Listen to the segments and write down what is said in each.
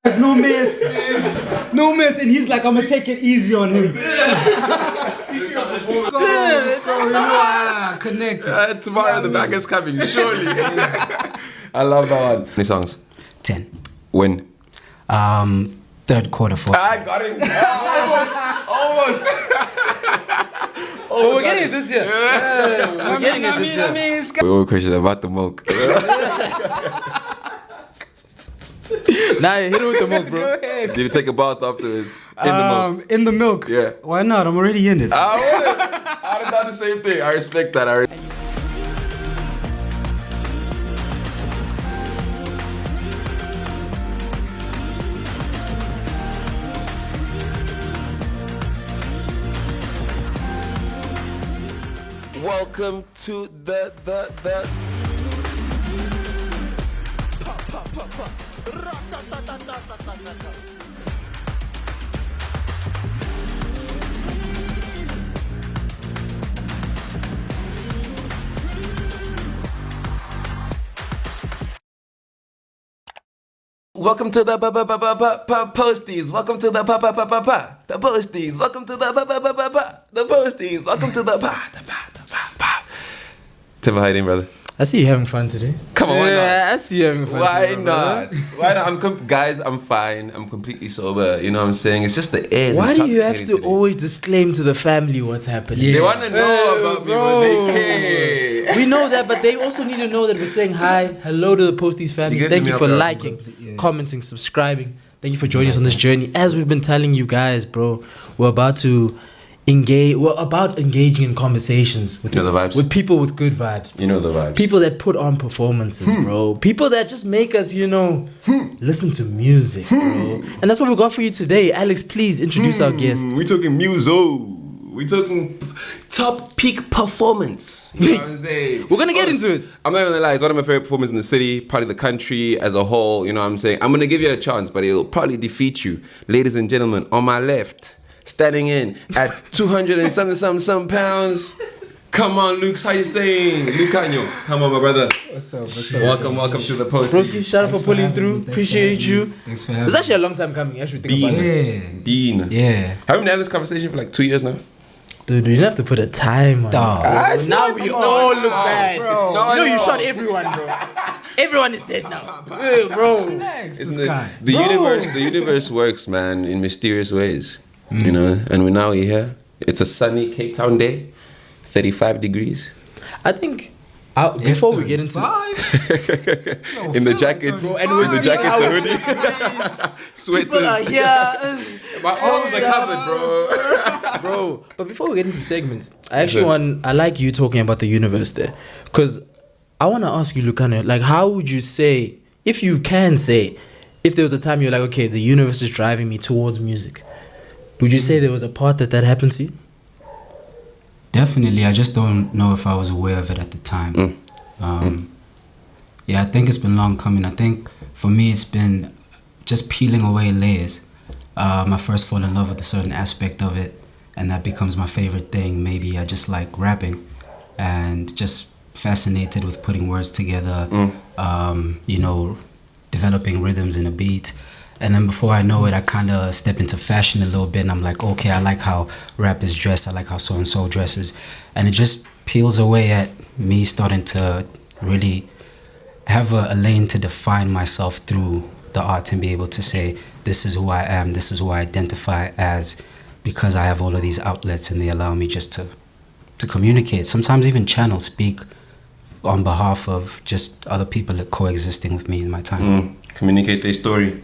There's no miss. No miss, and he's like, I'm gonna take it easy on him. Connected. Tomorrow the bag is coming, surely. I love that one. How many songs? 10. When? Third quarter, fourth. I got him. Almost. Oh, we're getting it this year. We're getting it this year. We all question about the milk. Nah, hit it with the milk, bro. Did you take a bath afterwards? In the milk? In the milk. Yeah. Why not? I'm already in it. I would have done the same thing. I respect that. Welcome to the Welcome to the Posties. Welcome to the Posties. Welcome to the Posties. Welcome to the Tim, how you doing, brother? I see you having fun today. Come on, why not? I see you having fun Why today, not? Why not? Guys, I'm fine. I'm completely sober. You know what I'm saying? It's just the air. Why do you have to always disclaim to the family what's happening? Yeah. They want to know about me, but they care. We know that, but they also need to know that we're saying hi, hello to the Posties family. Thank you for liking, commenting, subscribing. Thank you for joining us on this journey. As we've been telling you guys, bro, we're about to engage. We're about engaging in conversations with, with people with good vibes. You know the vibes. People that put on performances, bro. People that just make us, listen to music, bro. And that's what we got for you today. Alex, please introduce our guest. We talking muso. We talking top peak performance. You know what I'm saying? We're gonna get into it. I'm not gonna lie, it's one of my favorite performances in the city, probably the country as a whole. You know what I'm saying? I'm gonna give you a chance, but it'll probably defeat you. Ladies and gentlemen, on my left, standing in at 200 and some pounds. Come on, Luke, how you saying? Luukhanyo, come on, my brother. What's up? Welcome to the Posties. Broski, shout out for pulling through. Appreciate you. Thanks for having It's actually a long time coming. I should think about it. Bean. Yeah. Haven't we had this conversation for like 2 years now? Dude, you didn't have to put a time on it. Now we all look bad. You shot everyone, bro. Everyone is dead now. Bro. The universe works, man, in mysterious ways. You know, and we're now here. It's a sunny Cape Town day, 35 degrees. I think before we get into in the jackets, bro, and the hoodie, sweaters. People are here. My arms are covered, bro. But before we get into segments, I like you talking about the universe there, because I want to ask you, Luukhanyo, like, how would you say, if you can say, if there was a time you're like, okay, the universe is driving me towards music, would you say there was a part that happened to you? Definitely. I just don't know if I was aware of it at the time. Yeah, I think it's been long coming. I think for me it's been just peeling away layers. I first fall in love with a certain aspect of it, and that becomes my favorite thing. Maybe I just like rapping and just fascinated with putting words together, developing rhythms in a beat. And then before I know it, I kind of step into fashion a little bit, and I'm like, okay, I like how rap is dressed, I like how so-and-so dresses. And it just peels away at me starting to really have a lane to define myself through the art and be able to say, this is who I am, this is who I identify as, because I have all of these outlets and they allow me just to communicate. Sometimes even channel, speak on behalf of just other people that coexisting with me in my time. Communicate their story.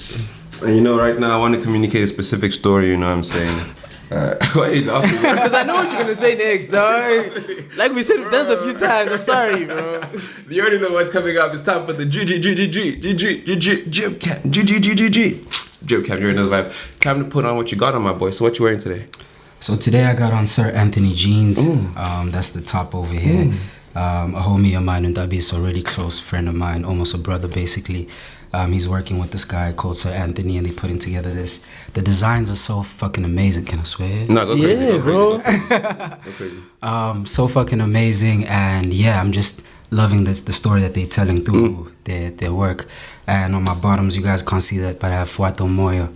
And right now I want to communicate a specific story, you know what I'm saying? Why are you laughing? Because I know what you're going to say next, dog. Like we said, we've done this a few times. I'm sorry, bro. You already know what's coming up. It's time for the drip cap. Drip cap, you already know the vibes. Time to put on what you got on, my boy. So what you wearing today? So today I got on Sir Anthony jeans. That's the top over here. A homie of mine, and Dabi's a really close friend of mine, almost a brother basically. He's working with this guy called Sir Anthony, and they're putting together this. The designs are so fucking amazing. Can I swear? No, go crazy. Yeah, bro. Go crazy. So fucking amazing, and yeah, I'm just loving the story that they're telling through their work. And on my bottoms, you guys can't see that, but I have Fuata Moyo.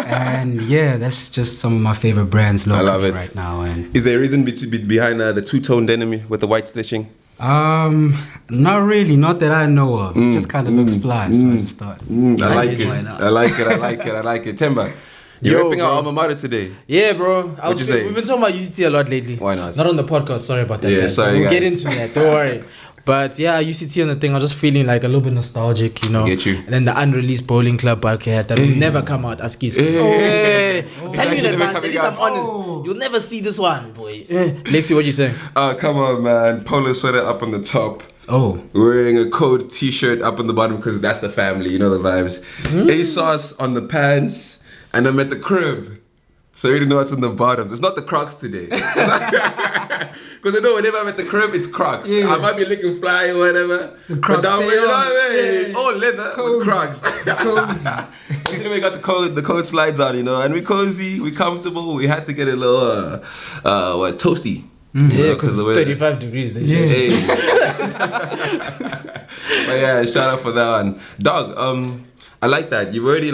And yeah, that's just some of my favorite brands locally I love it right now. And is there a reason behind the two-tone denim with the white stitching? not really, not that I know of. It just kind of looks fly, so I just thought. I like it. I like it. Timber, you're ripping out alma mater today. Yeah, bro. What'd you say? We've been talking about UCT a lot lately. Why not? Not on the podcast. Sorry about that. Yeah, guys. sorry, We'll guys. get into that. Don't worry. But yeah, UCT on the thing, I was just feeling like a little bit nostalgic, you know. I get you. And then the unreleased Bowling Club podcast that will never come out. Askis. Hey. Tell me in Never advance. At coming least I'm out. honest. You'll never see this one, boy. Lexi, what you saying? Come on, man. Polo sweater up on the top. Oh, Wearing a code t-shirt up on the bottom because that's the family, you know the vibes. ASOS on the pants, and I'm at the crib. So you already know what's on the bottoms. It's not the Crocs today. Because I know whenever I'm at the crib, it's Crocs. Yeah. I might be looking fly or whatever. The Crocs but down stay you know on. what I mean? Yeah. All leather Cozy. with Crocs. cozy. Anyway, we got the code slides on, you know, and we cozy, we comfortable. We had to get a little toasty. Yeah, because it's 35 degrees. They say. Hey. But yeah, shout out for that one. Dog, I like that. You've already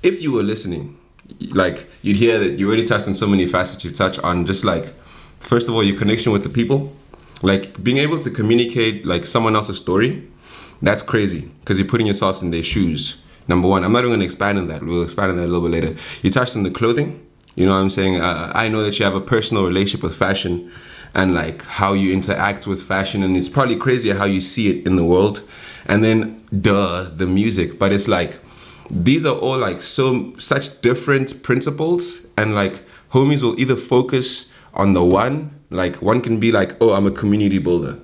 if you were listening, you'd hear that you already touched on so many facets. You touch on just first of all, your connection with the people. Being able to communicate someone else's story, that's crazy because you're putting yourselves in their shoes. Number one, I'm not even going to expand on that. We'll expand on that a little bit later. You touched on the clothing. You know what I'm saying? I know that you have a personal relationship with fashion and how you interact with fashion, and it's probably crazier how you see it in the world. And then the music, but it's these are all such different principles, and homies will either focus on the one, one can be oh, I'm a community builder,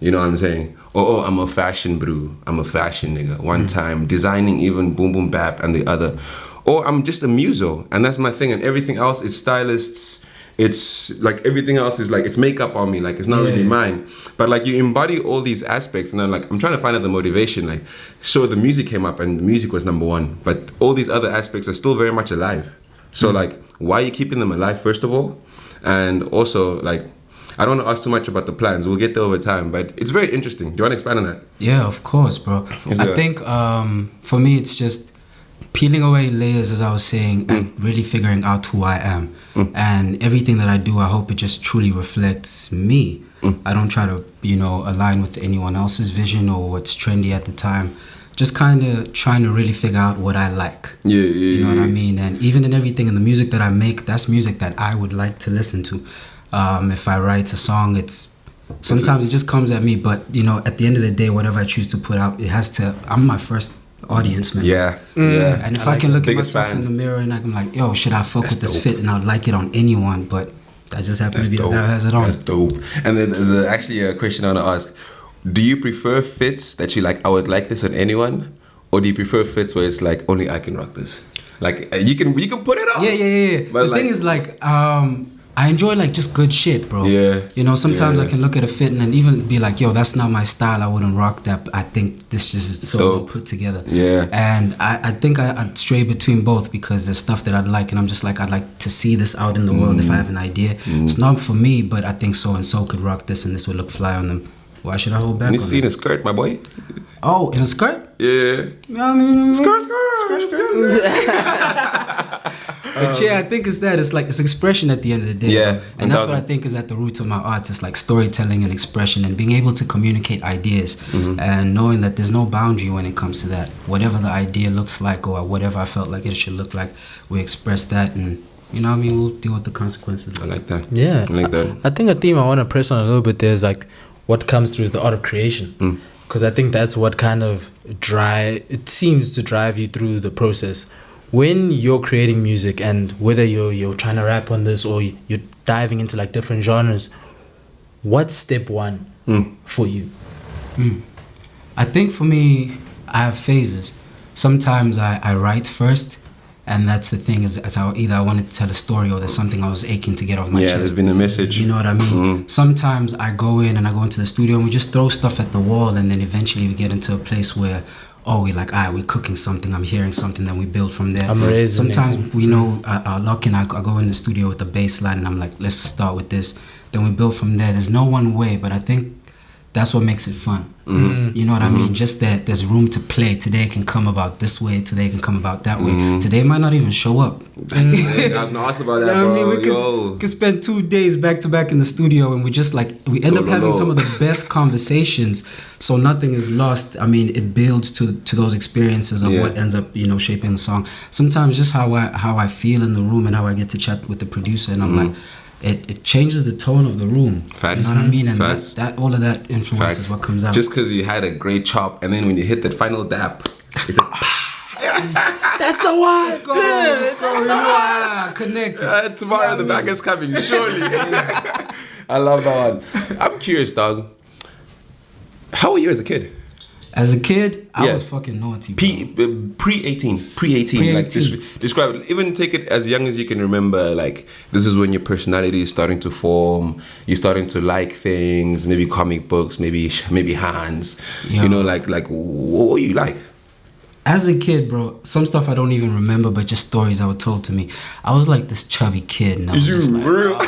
you know what I'm saying? Or oh, I'm a fashion brew, I'm a fashion nigga, one time designing even boom boom bap, and the other. Or I'm just a muso, and that's my thing, and everything else is stylists. It's everything else is it's makeup on me, it's not really mine. But you embody all these aspects, and I'm trying to find out the motivation. Sure, the music came up, and the music was number one, but all these other aspects are still very much alive. So why are you keeping them alive, first of all? And also I don't want to ask too much about the plans. We'll get there over time, but it's very interesting. Do you want to expand on that? Yeah, of course, bro. I think for me, it's just peeling away layers, as I was saying, and really figuring out who I am. And everything that I do, I hope it just truly reflects me. I don't try to, align with anyone else's vision or what's trendy at the time. Just kind of trying to really figure out what I like. Yeah. You know what I mean? And even in everything in the music that I make, that's music that I would like to listen to. If I write a song, sometimes it just comes at me. But, at the end of the day, whatever I choose to put out, I'm my first audience, man. Yeah. And if I can look at biggest myself fan. in the mirror and I'm like, yo, should I fuck with this dope. fit? And I'd like it on anyone, but I just happen to be the guy who has it on. That's dope. And then there's actually a question I want to ask. Do you prefer fits that you I would like this on anyone? Or do you prefer fits where it's only I can rock this? You can put it on. Yeah. But the thing is I enjoy just good shit, bro. Yeah. Sometimes I can look at a fit and then even be like, yo, that's not my style. I wouldn't rock that. But I think this just is so well put together. Yeah. And I think I'd stray between both because there's stuff that I'd like and I'm just I'd like to see this out in the world if I have an idea. It's not for me, but I think so and so could rock this and this would look fly on them. Why should I hold back? You see in a skirt, my boy? Oh, in a skirt? Yeah. I mean, Skirt. But yeah, I think it's that. It's expression at the end of the day. Yeah, and that's what I think is at the root of my art. It's storytelling and expression and being able to communicate ideas and knowing that there's no boundary when it comes to that. Whatever the idea looks like or whatever I felt like it should look like, we express that and we'll deal with the consequences. I like that. Yeah. I like that. I think a theme I want to press on a little bit there is what comes through is the art of creation. Because I think that's what kind of it seems to drive you through the process. When you're creating music and whether you're trying to rap on this or you're diving into different genres, what's step one for you? I think for me, I have phases. Sometimes I write first. And that's the thing is either I wanted to tell a story or there's something I was aching to get off my chest. Yeah, there's been a message. You know what I mean? Sometimes I go into the studio and we just throw stuff at the wall and then eventually we get into a place where, we're cooking something, I'm hearing something, then we build from there. Sometimes we know, I go in the studio with the bass line and I'm like, let's start with this. Then we build from there. There's no one way, but I think that's what makes it fun. You know what I mean? Just that there's room to play. Today it can come about this way. Today it can come about that way. Today might not even show up. I was gonna ask about that, You know bro. what I mean? We could spend 2 days back to back in the studio, and we just like we end up having some of the best conversations. So nothing is lost. I mean, it builds to those experiences of what ends up, you know, shaping the song. Sometimes just how I feel in the room and how I get to chat with the producer, and I'm like, it changes the tone of the room. Facts. You know what I mean? And Facts. that all of that influences Facts. what comes out. Just because you had a great chop, and then when you hit that final dap, it's like, That's the one. Let's go. Yeah, connect. tomorrow the back is coming, surely. I love that one. I'm curious, dog. How were you as a kid? As a kid, I was fucking naughty. Pre-18, like describe it. Even take it as young as you can remember. Like, this is when your personality is starting to form. You're starting to like things, maybe comic books, maybe hands. Yeah. You know, like what were you like? As a kid, bro, some stuff I don't even remember, but just stories that were told to me. I was like this chubby kid. And I was just like, real?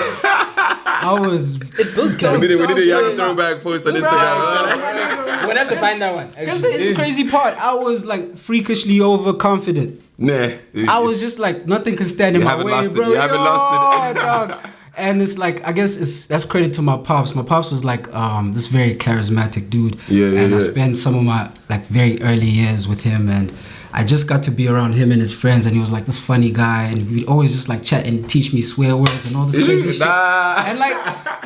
I was. It builds We need a young throwback post on Instagram. We'll have to find that one. That's the crazy part. I was like freakishly overconfident. Nah. I was just like, nothing could stand in my way, bro. You haven't lost it. Dog. And it's like, I guess that's credit to my pops. My pops was like this very charismatic dude. I spent some of my like very early years with him, and I just got to be around him and his friends, and he was like this funny guy, and we'd always just like chat and teach me swear words and all this crazy shit. And like,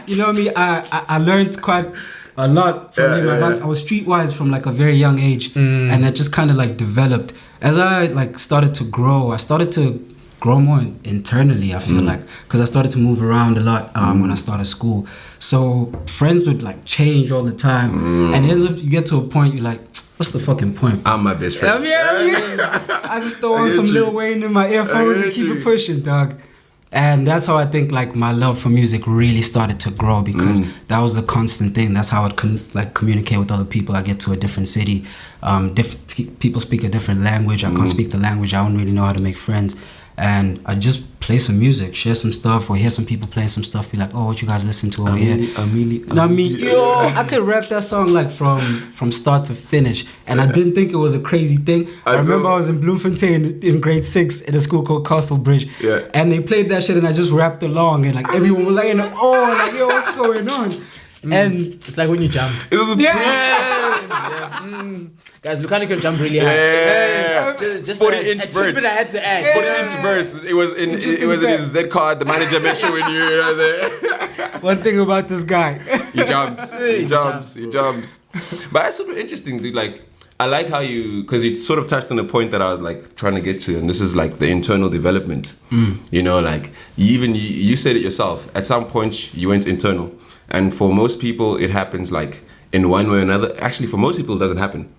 you know what I mean? I learned quite a lot from him. I was streetwise from like a very young age, and that just kind of like developed as I like started to grow. I started to grow more internally, I feel like, because I started to move around a lot when I started school. So friends would like change all the time, and it ends up you get to a point you're like, what's the fucking point? I'm my best friend. I just throw on some Lil Wayne in my earphones and keep it pushing, dog. And that's how I think like my love for music really started to grow, because that was the constant thing. That's how I'd communicate with other people. I get to a different city, people speak a different language. I can't speak the language. I don't really know how to make friends. And I just play some music, share some stuff, or hear some people playing some stuff, be like, oh, what you guys listen to over here? You know what I mean? Yo, I could rap that song like from start to finish, and I didn't think it was a crazy thing. I remember I was in Bloemfontein in grade 6 in a school called Castlebridge, and they played that shit, and I just rapped along, and like everyone was like, like, yo, what's going on? And it's like when you jump. It was Guys, Luukhanyo can jump really high. Just 40-inch birds. I had to add. 40-inch birds. It was in his Z card. The manager made sure when you know there. One thing about this guy, he jumps. But that's super interesting, dude. Like, I like how because you sort of touched on a point that I was like trying to get to, and this is like the internal development. You know, like you said it yourself. At some point, you went internal. And for most people, it happens like in one way or another. Actually, for most people, it doesn't happen.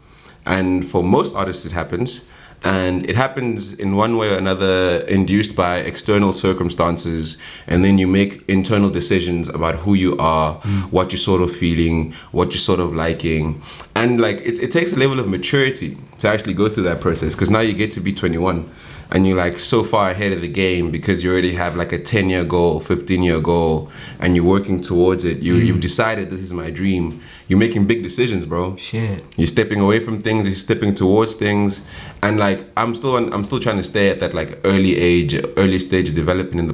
And for most artists, it happens. And it happens in one way or another, induced by external circumstances. And then you make internal decisions about who you are, what you're sort of feeling, what you're sort of liking. And like it takes a level of maturity to actually go through that process, because now you get to be 21. And you're like so far ahead of the game because you already have like a 10-year goal, 15-year goal, and you're working towards it. You've decided this is my dream. You're making big decisions, bro. Shit. You're stepping away from things. You're stepping towards things, and like I'm still trying to stay at that like early stage of development.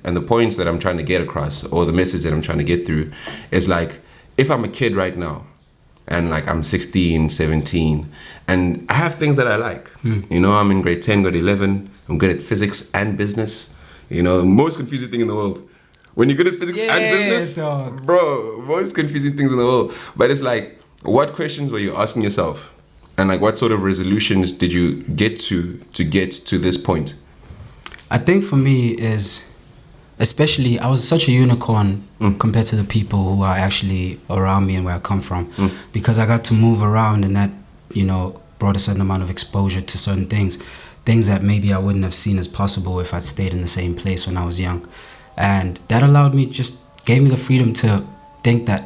And the points that I'm trying to get across, or the message that I'm trying to get through, is like, if I'm a kid right now, and like I'm 16, 17, and I have things that I like. You know, I'm in grade 10, grade 11. I'm good at physics and business. You know, most confusing thing in the world. When you're good at physics and business, bro, most confusing things in the world. But it's like, what questions were you asking yourself? And like, what sort of resolutions did you get to get to this point? I think for me is, especially, I was such a unicorn compared to the people who are actually around me and where I come from, because I got to move around, and that, you know, brought a certain amount of exposure to certain things that maybe I wouldn't have seen as possible if I'd stayed in the same place when I was young. And that allowed me, just gave me the freedom to think that,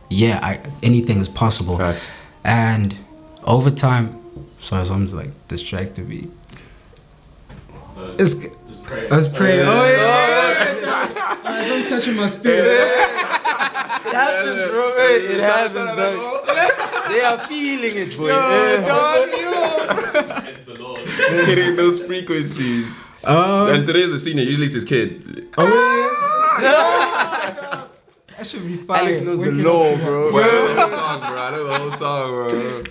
anything is possible. Right. And over time, sorry, someone's like distracted me. Let's pray. Oh yeah. Someone's touching my spirit. happens, bro. It happens, dog. They are feeling it, boy. It's the Lord. Hitting those frequencies. And today's the senior. Usually it's his kid. That should be fire. Alex knows the Waking law, up to bro. Well, I know the whole song, bro.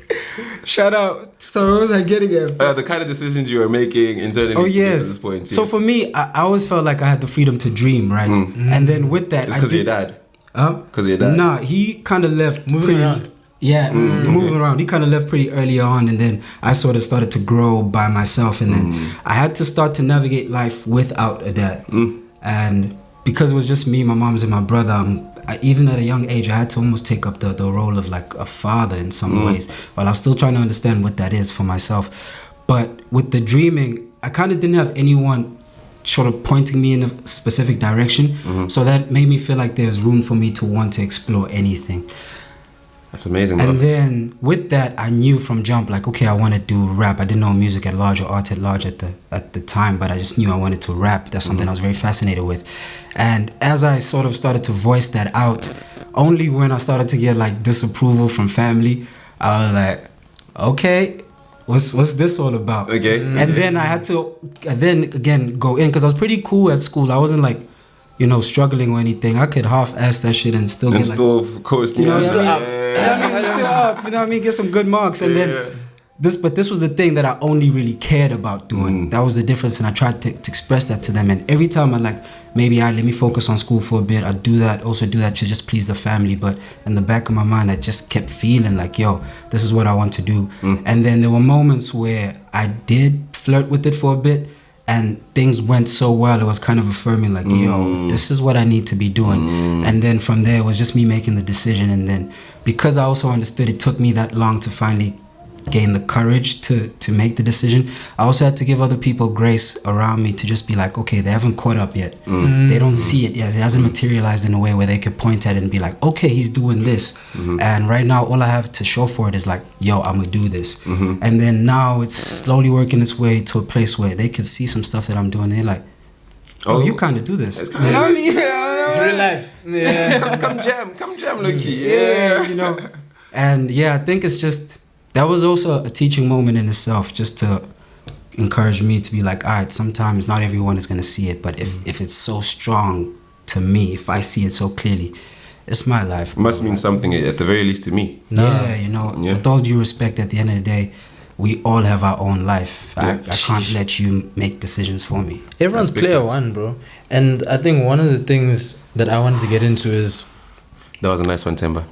Shout out. So what was I getting at? The kind of decisions you were making internally Oh to get to yes. this point. So for me, I always felt like I had the freedom to dream, right? And then with that, it's because of your dad. Because of your dad. Nah, he kind of left Moving around. Yeah, moving around. He kind of left pretty early on, and then I sort of started to grow by myself, and then I had to start to navigate life without a dad. And because it was just me, my mom's and my brother, even at a young age, I had to almost take up the role of like a father in some ways, while I was still trying to understand what that is for myself. But with the dreaming, I kind of didn't have anyone sort of pointing me in a specific direction, so that made me feel like there's room for me to want to explore anything. That's amazing, bro. And then with that, I knew from jump, like, okay, I want to do rap. I didn't know music at large or art at large at the time, but I just knew I wanted to rap. That's something I was very fascinated with. And as I sort of started to voice that out, only when I started to get like disapproval from family, I was like, okay, what's this all about? Okay. And then I had to then again go in, because I was pretty cool at school. I wasn't like, struggling or anything. I could half-ass that shit and still And get like, still, of course, you know what I mean? yeah. Still up, you know what I mean? Get some good marks. And then this was the thing that I only really cared about doing. That was the difference, and I tried to express that to them. And every time I like, maybe let me focus on school for a bit. I'd do that to just please the family. But in the back of my mind, I just kept feeling like, yo, this is what I want to do. And then there were moments where I did flirt with it for a bit, and things went so well, it was kind of affirming like, yo, this is what I need to be doing. And then from there, it was just me making the decision. And then because I also understood it took me that long to finally gain the courage to make the decision, I also had to give other people grace around me to just be like, okay, they haven't caught up yet. They don't see it yet. It hasn't materialized in a way where they could point at it and be like, okay, he's doing this. And right now, all I have to show for it is like, yo, I'm gonna do this. And then now it's slowly working its way to a place where they can see some stuff that I'm doing. And they're like, oh, you kind of do this. It's You know what I mean? It's real life. Yeah. come jam, Lucky. Yeah. And yeah, I think it's just, that was also a teaching moment in itself, just to encourage me to be like, all right, sometimes not everyone is going to see it, but if it's so strong to me, if I see it so clearly, it's my life. Must mean something at the very least to me. Yeah, with all due respect, at the end of the day, we all have our own life. I can't let you make decisions for me. Everyone's That's big player facts. one, bro. And I think one of the things that I wanted to get into is, That was a nice one, Timber.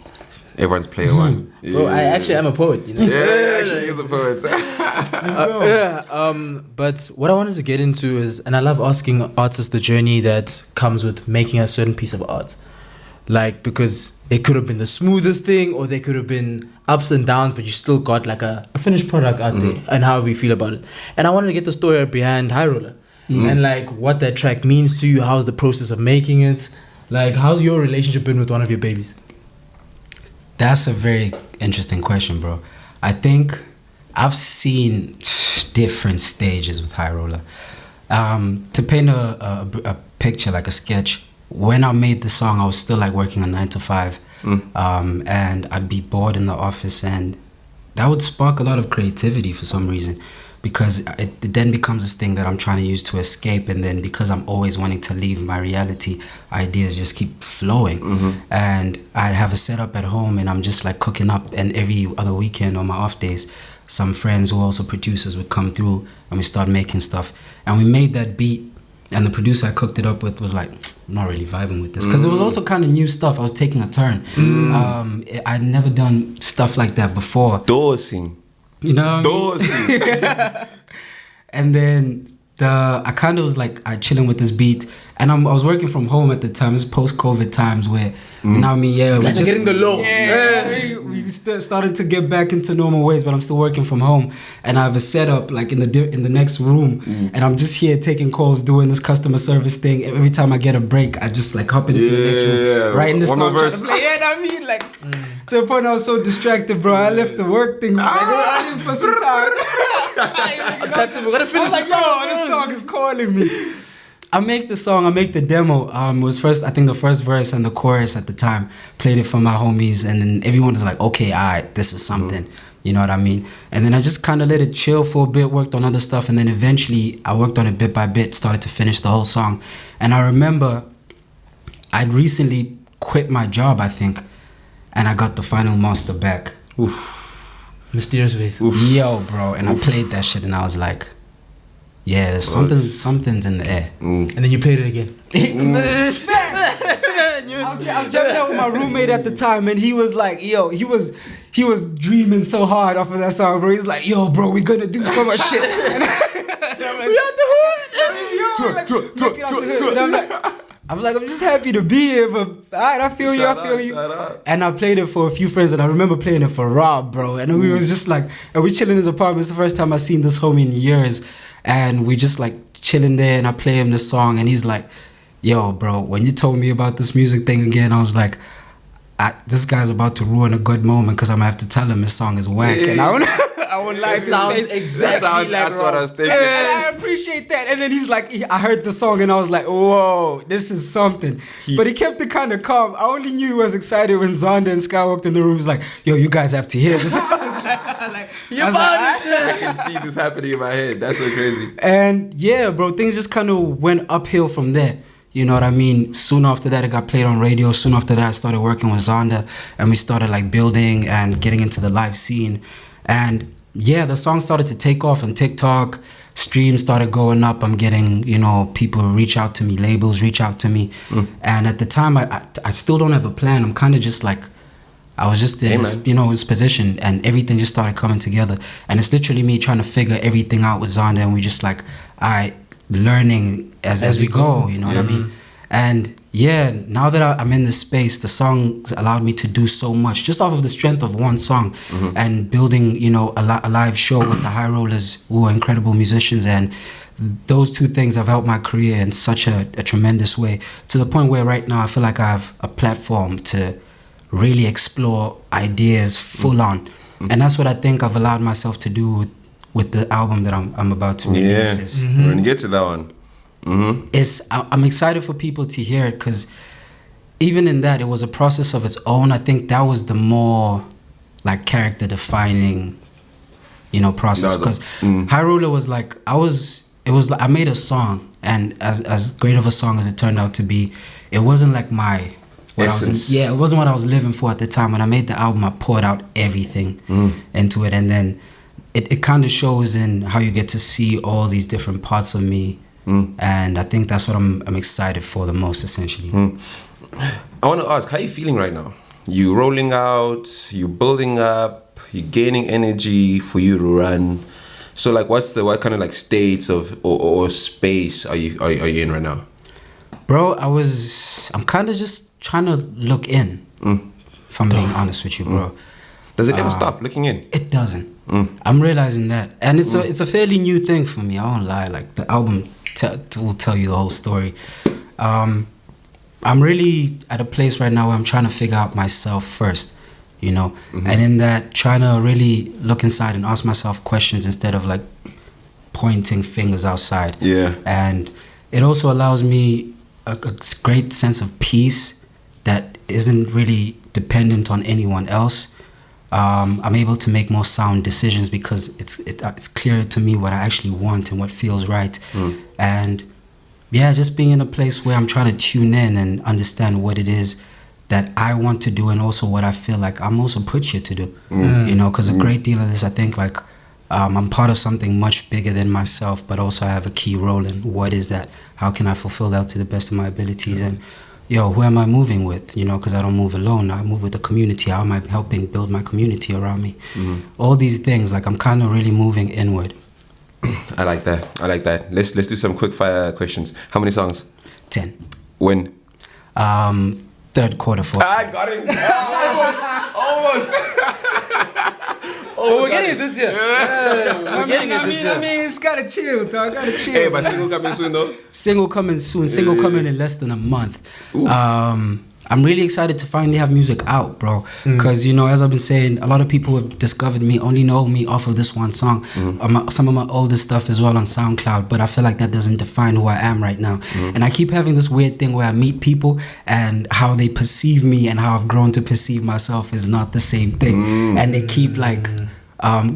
Everyone's player one. bro, I actually am a poet, you know? Yeah, actually, he's a poet. But what I wanted to get into is, and I love asking artists the journey that comes with making a certain piece of art. Like, because it could have been the smoothest thing, or there could have been ups and downs, but you still got like a finished product out there, and how we feel about it. And I wanted to get the story behind High Roller, and like what that track means to you. How's the process of making it? Like, how's your relationship been with one of your babies? That's a very interesting question, bro. I think I've seen different stages with High Roller. To paint a picture, like a sketch, when I made the song, I was still like working a 9 to 5, and I'd be bored in the office, and that would spark a lot of creativity for some reason, because it then becomes this thing that I'm trying to use to escape. And then because I'm always wanting to leave my reality, ideas just keep flowing. And I'd have a setup at home, and I'm just like cooking up, and every other weekend on my off days, some friends who are also producers would come through, and we start making stuff. And we made that beat, and the producer I cooked it up with was like, I'm not really vibing with this, because it was also kind of new stuff. I was taking a turn. I'd never done stuff like that before. Dosing. You know what I mean? Dosing. And then I kind of was like chilling with this beat, and I was working from home at the time. It's post-COVID times where, you know what I mean? Yeah, Guys are getting the low. we started to get back into normal ways, but I'm still working from home, and I have a setup like in the next room, and I'm just here taking calls, doing this customer service thing. Every time I get a break, I just like hop into the next room, writing the One song, more trying verse. to play. Yeah, you know what I mean? Like to the point I was so distracted, bro. I left the work thing. Like, I didn't for some time. We gotta finish Like, the song. yo, this song is calling me. I make the song, I make the demo. It was first, I think the first verse and the chorus at the time. Played it for my homies, and then everyone was like, okay, alright, this is something. You know what I mean? And then I just kind of let it chill for a bit, worked on other stuff, and then eventually I worked on it bit by bit, started to finish the whole song. And I remember I'd recently quit my job, I think, and I got the final master back. Oof. Mysterious ways. Yo, bro, and I played that shit, and I was like, yeah, something's in the air. And then you played it again. I was jumping out with my roommate at the time, and he was like, yo, he was dreaming so hard off of that song, bro. He's like, yo, bro, we gonna do so much shit. And we out the hood. I'm like, I'm just happy to be here, but alright, I feel you. And I played it for a few friends, and I remember playing it for Rob, bro. And we was just like, and we chilling in his apartment. It's the first time I seen this homie in years, and we just like chilling there, and I play him this song, and he's like, yo, bro, when you told me about this music thing again, I was like, this guy's about to ruin a good moment because I'm gonna have to tell him his song is whack. And I wouldn't lie. It sounds exactly like that's what I was thinking. Yeah, I appreciate that. And then he's like, I heard the song and I was like, whoa, this is something. But he kept it kind of calm. I only knew he was excited when Zonda and Sky walked in the room. He was like, yo, you guys have to hear this. I can see this happening in my head. That's so crazy. And yeah, bro, things just kind of went uphill from there. You know what I mean? Soon after that, it got played on radio. Soon after that, I started working with Zonda, and we started like building and getting into the live scene. And yeah, the song started to take off on TikTok. Streams started going up. I'm getting, people reach out to me, labels reach out to me. And at the time, I still don't have a plan. I'm kind of just like, I was just in this position, and everything just started coming together. And it's literally me trying to figure everything out with Zonda, and we just like, learning as we go, you know what I mean? And yeah, now that I'm in this space, the songs allowed me to do so much just off of the strength of one song, and building, a live show with the High Rollers, who are incredible musicians. And those two things have helped my career in such a tremendous way, to the point where right now I feel like I have a platform to really explore ideas full on. And that's what I think I've allowed myself to do with the album that I'm about to release. We're gonna get to that one. I'm excited for people to hear it, because even in that, it was a process of its own. I think that was the more like character defining, process. Because High Roller was like, I made a song, and as great of a song as it turned out to be, it wasn't like my essence. It wasn't what I was living for at the time. When I made the album, I poured out everything into it, and then it kind of shows in how you get to see all these different parts of me. And I think that's what I'm excited for the most, essentially. I want to ask, how are you feeling right now? You rolling out, you building up, you gaining energy for you to run. So like, what kind of like states of or space are you in right now? Bro, I'm kind of just trying to look in, if I'm being honest with you, bro. Does it ever stop looking in? It doesn't. I'm realizing that, and it's a fairly new thing for me. I won't lie. Like, the album will tell you the whole story. I'm really at a place right now where I'm trying to figure out myself first, and in that, trying to really look inside and ask myself questions instead of like pointing fingers outside. Yeah. And it also allows me a great sense of peace that isn't really dependent on anyone else. I'm able to make more sound decisions because it's clear to me what I actually want and what feels right. And yeah, just being in a place where I'm trying to tune in and understand what it is that I want to do, and also what I feel like I'm also put here to do. Because a great deal of this, I think, like, I'm part of something much bigger than myself, but also I have a key role in what is that? How can I fulfill that to the best of my abilities? And who am I moving with? Because I don't move alone. I move with the community. How am I helping build my community around me? All these things, like, I'm kind of really moving inward. I like that. Let's do some quick fire questions. How many songs? 10. When? Third quarter, fourth. I got it. Almost. We're getting it this year. We're getting it this year. I mean, it's gotta chill, dog. Gotta chill. Hey, but single coming soon, though? Single coming soon. Single coming in less than a month. I'm I'm really excited to finally have music out, bro. Because, you know, as I've been saying, a lot of people have discovered me, only know me off of this one song. Some of my older stuff as well on SoundCloud, but I feel like that doesn't define who I am right now. And I keep having this weird thing where I meet people and how they perceive me and how I've grown to perceive myself is not the same thing. And they keep like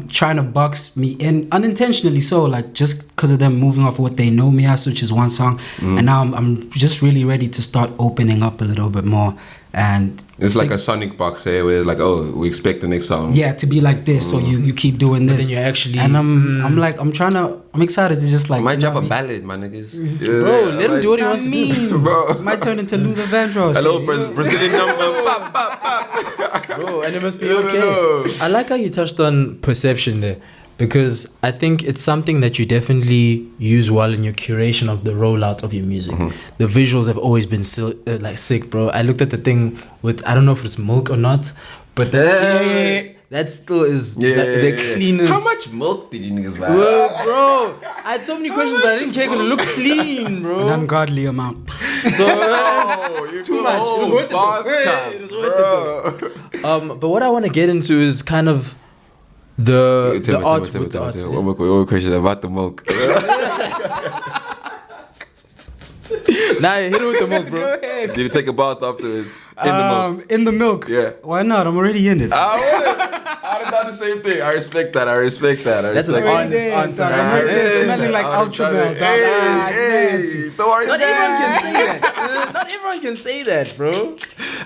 trying to box me in unintentionally, so like just because of them moving off what they know me as, which is one song. And now I'm just really ready to start opening up a little bit more. And it's like a sonic box here where it's like, oh, we expect the next song. Yeah, to be like this. So you keep doing this. Then you actually, and I'm excited to just like. I might drop a ballad, my niggas. Yeah, bro, let him do what he wants to do. Bro. Might turn into Luther Vandross. Hello, Brazilian number. Pop, pop, pop. Bro, and it must be okay. I like how you touched on perception there, because I think it's something that you definitely use well in your curation of the rollout of your music. The visuals have always been like sick, bro. I looked at the thing with, I don't know if it's milk or not, but that still is the cleanest. How much milk did you niggas buy? Bro, I had so many questions, but I didn't care because it looked clean, bro. An ungodly amount. So Too much. It was worth it though. But what I want to get into is kind of the art with the art. One more question about the milk. Nah, hit it with the milk, bro. Did you take a bath afterwards? In the milk? In the milk? Yeah. Why not? I'm already in it. I'd have done the same thing. I respect that. That's an honest answer. It's smelling like ultra milk. Hey, don't worry. Not everyone can say that. Not everyone can say that, bro.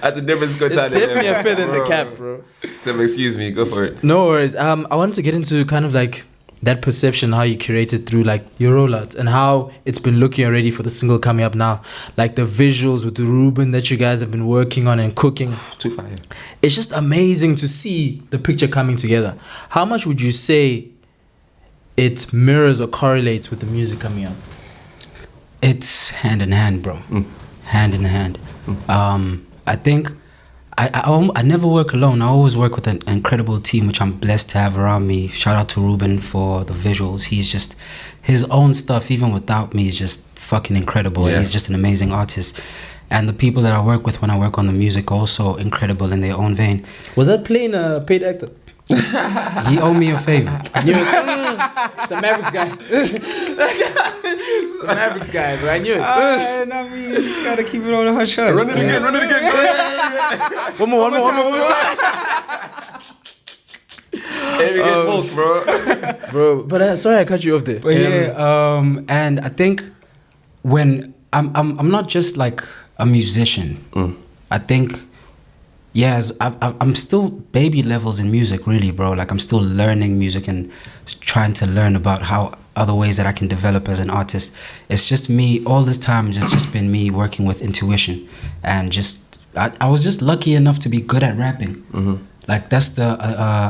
That's a different score. It's definitely a feather in the cap, bro. Tim, excuse me. Go for it. No worries. I wanted to get into kind of like that perception, how you curate it through like your rollout and how it's been looking already for the single coming up now. Like the visuals with Ruben that you guys have been working on and cooking. Too fire. It's just amazing to see the picture coming together. How much would you say it mirrors or correlates with the music coming out? It's hand in hand, bro. Hand in hand. I think I never work alone. I always work with an incredible team, which I'm blessed to have around me. Shout out to Ruben for the visuals. He's just, his own stuff, even without me, is just fucking incredible. Yeah. And he's just an amazing artist. And the people that I work with when I work on the music also incredible in their own vein. Was that playing a paid actor? He owed me a favor. The Mavericks guy. The Mavericks guy, bro. I knew it. I mean, you just gotta keep it on the hush hush. Run it again. One more. Hey, we get milk, bro. Bro, but sorry I cut you off there. But and I think when I'm not just like a musician. I think, yes, I'm still baby levels in music, really, bro. Like I'm still learning music and trying to learn about how other ways that I can develop as an artist. It's just me all this time. It's just been me working with intuition, and just I was just lucky enough to be good at rapping. Like that's the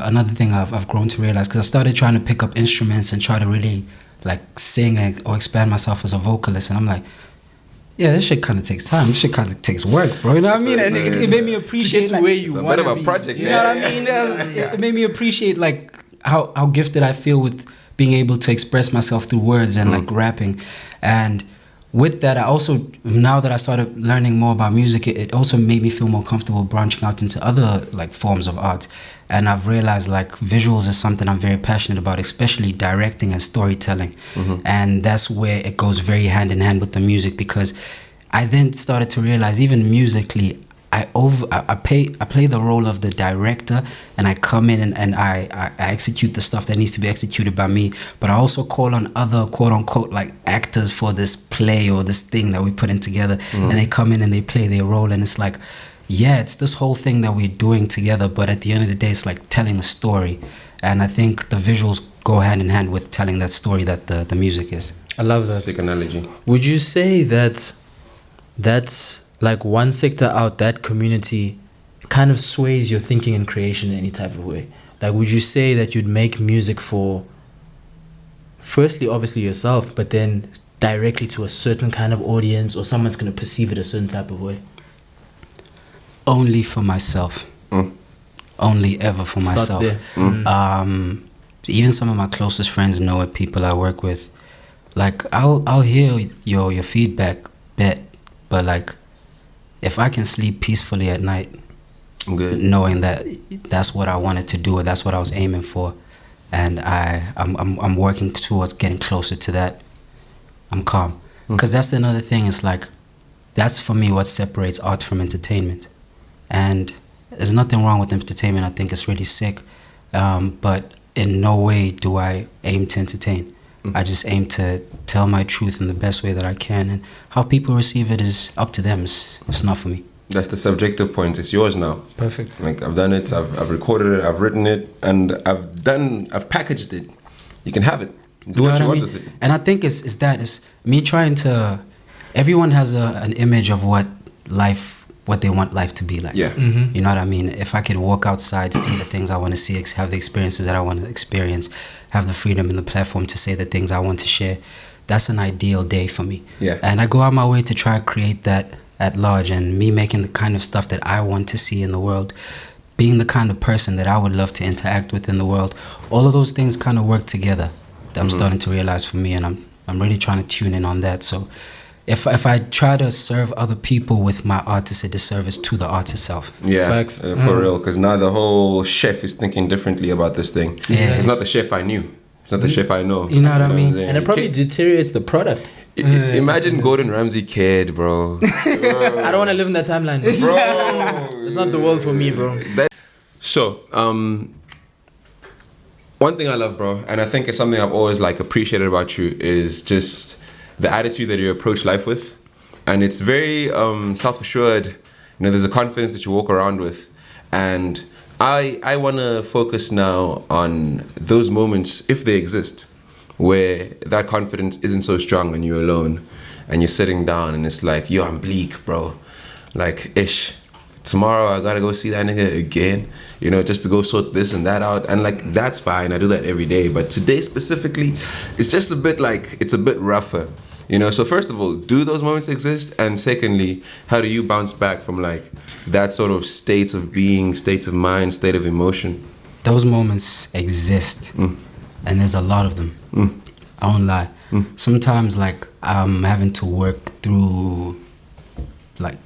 another thing I've grown to realize, because I started trying to pick up instruments and try to really like sing or expand myself as a vocalist, and I'm like, yeah, this shit kind of takes time. This shit kind of takes work, bro. You know what I mean? And it made me appreciate to where you It's a want bit to of a be. project, you know what I mean? It made me appreciate like how gifted I feel with being able to express myself through words and like rapping. And with that, I also, now that I started learning more about music, it also made me feel more comfortable branching out into other like forms of art. And I've realized like visuals is something I'm very passionate about, especially directing and storytelling. And that's where it goes very hand in hand with the music, because I then started to realize, even musically, I play the role of the director, and I come in and I execute the stuff that needs to be executed by me, but I also call on other quote unquote like actors for this play or this thing that we put in together, and they come in and they play their role, and it's like, yeah, it's this whole thing that we're doing together, but at the end of the day, it's like telling a story. And I think the visuals go hand in hand with telling that story that the music is. I love that. Sick analogy. Would you say that that's like one sector out, that community kind of sways your thinking and creation in any type of way? Like, would you say that you'd make music for, firstly, obviously yourself, but then directly to a certain kind of audience, or someone's going to perceive it a certain type of way? Only for myself. Only ever for Starts myself. there. Even some of my closest friends know it, people I work with. Like, I'll hear your feedback, but like, if I can sleep peacefully at night, I'm good. knowing that that's what I wanted to do, or that's what I was aiming for, and I'm working towards getting closer to that, I'm calm. Because that's another thing. It's like, that's for me what separates art from entertainment. And there's nothing wrong with entertainment. I think it's really sick. But in no way do I aim to entertain. I just aim to tell my truth in the best way that I can. And how people receive it is up to them. It's not for me. That's the subjective point. It's yours now. Perfect. Like, I've done it, I've recorded it, I've written it, and I've packaged it. You can have it. Do what you want with it. And I think it's me trying to. Everyone has an image of what they want life to be like. Yeah. You know what I mean? If I could walk outside, see the things I want to see, have the experiences that I want to experience, have the freedom and the platform to say the things I want to share, that's an ideal day for me. Yeah. And I go out my way to try to create that at large, and me making the kind of stuff that I want to see in the world, being the kind of person that I would love to interact with in the world. All of those things kind of work together. That I'm starting to realize for me, and I'm really trying to tune in on that. So if I try to serve other people with my art, it's a disservice to the art itself. Yeah, Facts. For real. Because now the whole chef is thinking differently about this thing. Yeah. It's not the chef I knew. It's not the chef I know. You know what I mean? I'm saying? And it probably deteriorates the product. Imagine Gordon Ramsay kid, bro. I don't want to live in that timeline. Bro. It's not the world for me, bro. So, one thing I love, bro, and I think it's something I've always like appreciated about you, is just the attitude that you approach life with. And it's very self-assured. You know, there's a confidence that you walk around with. And I want to focus now on those moments, if they exist, where that confidence isn't so strong and you're alone and you're sitting down and it's like, yo, I'm bleak, bro. Like, ish. Tomorrow I gotta go see that nigga again, you know, just to go sort this and that out. And like, that's fine, I do that every day. But today specifically, it's just a bit like, it's a bit rougher, you know. So first of all, do those moments exist? And secondly, how do you bounce back from like that sort of state of being, state of mind, state of emotion? Those moments exist, and there's a lot of them. I won't lie. Sometimes like I'm having to work through like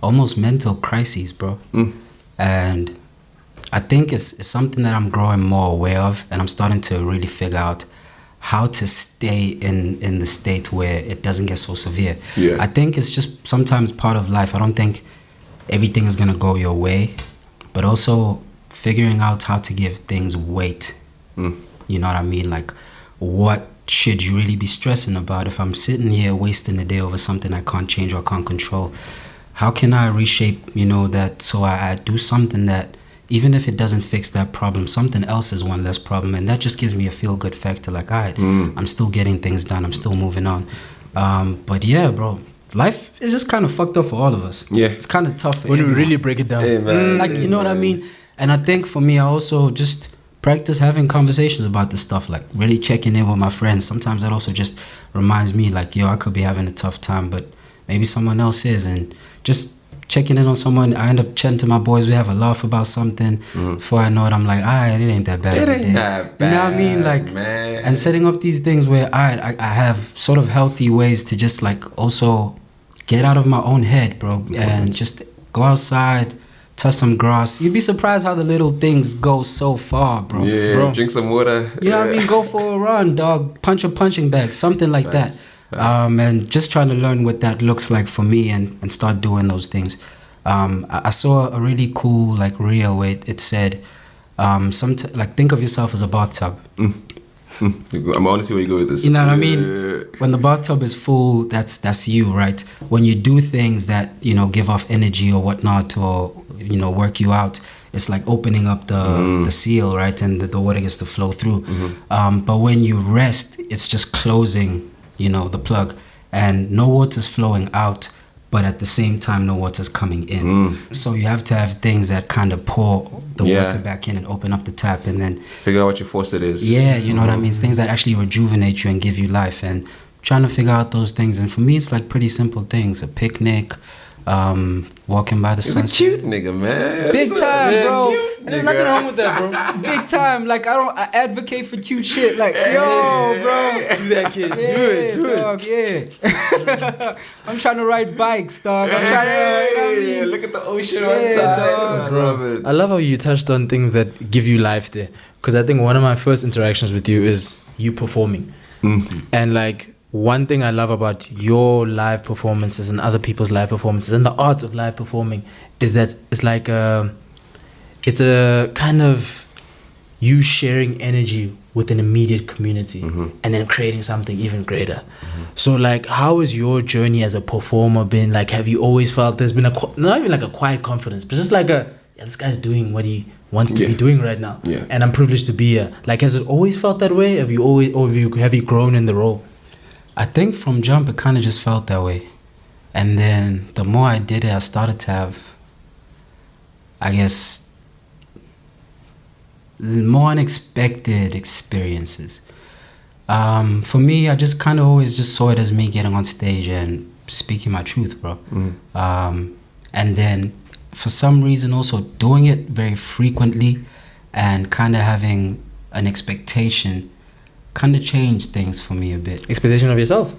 almost mental crises, bro. And I think it's something that I'm growing more aware of, and I'm starting to really figure out how to stay in the state where it doesn't get so severe. Yeah. I think it's just sometimes part of life. I don't think everything is gonna go your way, but also figuring out how to give things weight. You know what I mean? Like, what should you really be stressing about? If I'm sitting here wasting a day over something I can't change or can't control, how can I reshape, you know, that so I do something that, even if it doesn't fix that problem, something else is one less problem. And that just gives me a feel-good factor. Like, all right, I'm still getting things done. I'm still moving on. But yeah, bro, life is just kind of fucked up for all of us. Yeah. It's kind of tough for When we everyone. really break it down. Hey, man. Like, you know what I mean? And I think for me, I also just practice having conversations about this stuff, like really checking in with my friends. Sometimes that also just reminds me, like, yo, I could be having a tough time, but maybe someone else is. And just checking in on someone, I end up chatting to my boys. We have a laugh about something. Before I know it, I'm like, all right, it ain't that bad. It of a ain't day. that bad, You know what I mean? Like, man. and setting up these things where I have sort of healthy ways to just like also get out of my own head, bro, and just go outside, touch some grass. You'd be surprised how the little things go so far, bro. Yeah, Bro. drink some water. You know what I mean? Go for a run, dog. Punch a punching bag, something like Facts, that. facts. And just trying to learn what that looks like for me and start doing those things. I saw a really cool like reel where it said, like, think of yourself as a bathtub. I'm honestly where you go with this. You know what I Yeah. mean? When the bathtub is full, that's you, right? When you do things that, you know, give off energy or whatnot, or, you know, work you out, it's like opening up the seal, right? And the water gets to flow through. But when you rest, it's just closing, you know, the plug, and no water's flowing out, but at the same time, no water's coming in. So you have to have things that kind of pour the water back in and open up the tap, and then Figure out what your faucet is. yeah, you know what I mean? It's things that actually rejuvenate you and give you life, and trying to figure out those things. And for me, it's like pretty simple things: a picnic, walking by the He's a sunset. cute nigga, man. Big time, Yeah, bro. cute There's nigga. nothing wrong with that, bro. Big time. Like I advocate for cute shit. Like yo, bro. Do that, kid. Yeah, Do it. dog, yeah. I'm trying to ride bikes, dog. I'm trying to, you know what I Hey, mean? look at the ocean Yeah, on time. dog. I love it. I love how you touched on things that give you life there. Because I think one of my first interactions with you is you performing. And like one thing I love about your live performances and other people's live performances and the art of live performing is that it's like it's a kind of you sharing energy with an immediate community and then creating something even greater. So like how has your journey as a performer been? Like have you always felt there's been not even like a quiet confidence, but just like this guy's doing what he wants to be doing right now, and I'm privileged to be here. Like has it always felt that way? Have you always, or have you grown in the role? I think from jump it kind of just felt that way, and then the more I did it, I started to have, I guess, more unexpected experiences. For me, I just kind of always just saw it as me getting on stage and speaking my truth, bro. And then for some reason also doing it very frequently and kind of having an expectation kind of changed things for me a bit. Expectation of yourself?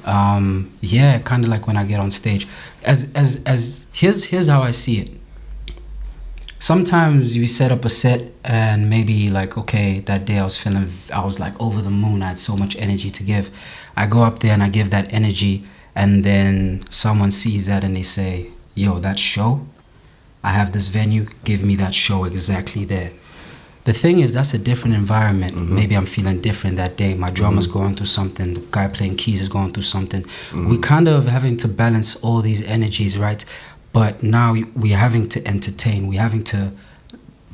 Yeah, kind of like when I get on stage. Here's how I see it. Sometimes we set up a set and maybe like, okay, that day I was like over the moon. I had so much energy to give. I go up there and I give that energy, and then someone sees that and they say, yo, that show, I have this venue, give me that show exactly there. The thing is, that's a different environment. Maybe I'm feeling different that day. My drummer's going through something. The guy playing keys is going through something. We kind of having to balance all these energies, right? But now we're having to entertain. We're having to